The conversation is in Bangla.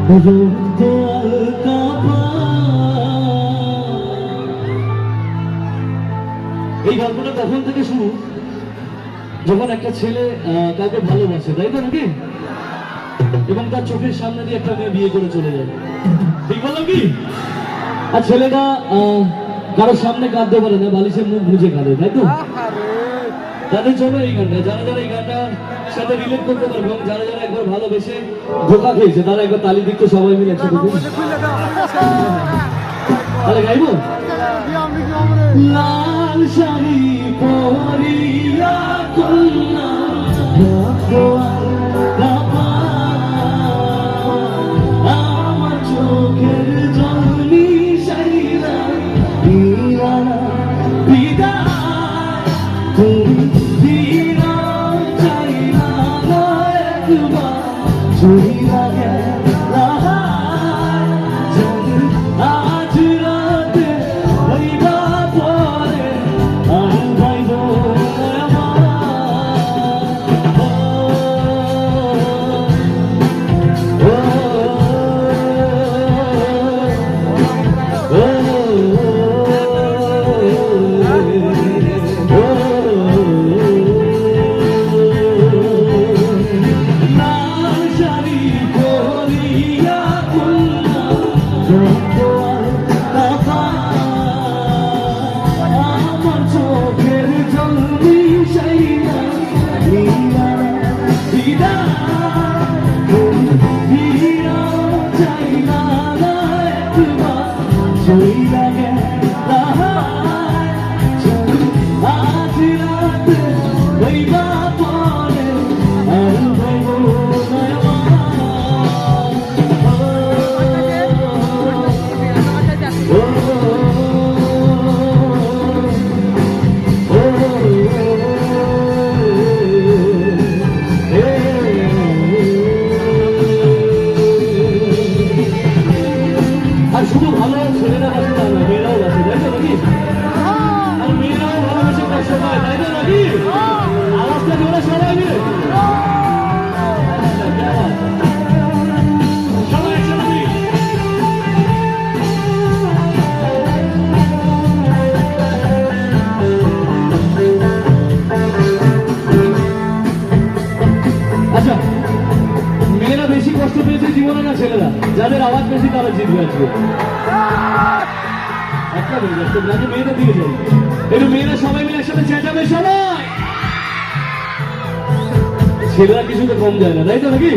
এই গল্পটা তখন থেকে শুরু যখন একটা ছেলে কাউকে ভালোবাসে, তাই তো নাকি? এবং তার চোখের সামনে দিয়ে একটা মেয়ে বিয়ে করে চলে যায়, ঠিক বললাম কি? আর ছেলেটা কারোর সামনে কাঁদতে পারে না, বালিশের মুখ বুঝে কাঁদে, তাই তো? তাদের জন্য এই গানটা, যারা যারা এই গানটার সাথে রিলেট করতে পারবে এবং যারা যারা একবার ভালোবেসে ধোকা খেয়েছে তারা একবার তালি দিচ্ছে, সবাই মিলে একসাথে। তাহলে গাইবো? লাল শাড়ি পরিয়া কন্যা আমার চোখের জল মিশাইলা বিদায় তুমি ফিরা চাইলা একবার চইলা গেলা আজ রাতে হইবা পরে আর ভাইব শুধু ভালো ছেলেরা বাসে তা নয়, মেয়েরাও বাসে, তাই তো নাকি? আর মেয়েরাও ভালোবেসে কষ্ট পায়, তাই তো নাকি? আওয়াজটা জোরে সবাই মিলে সবাই একসাথে। আচ্ছা, মেয়েরা বেশি কষ্ট পেয়েছে জীবনে না ছেলেরা? যাদের আওয়াজ বেশি তারা জিতবে আজকে। একটা হয়ে যাচ্ছে, নাকি মেয়েদের দিকে যাই? একটু মেয়েরা সবাই মিলে একসাথে চেঁচাবে সবাই। ছেলেরা কিছুতে কম যায় না, তাই তো নাকি?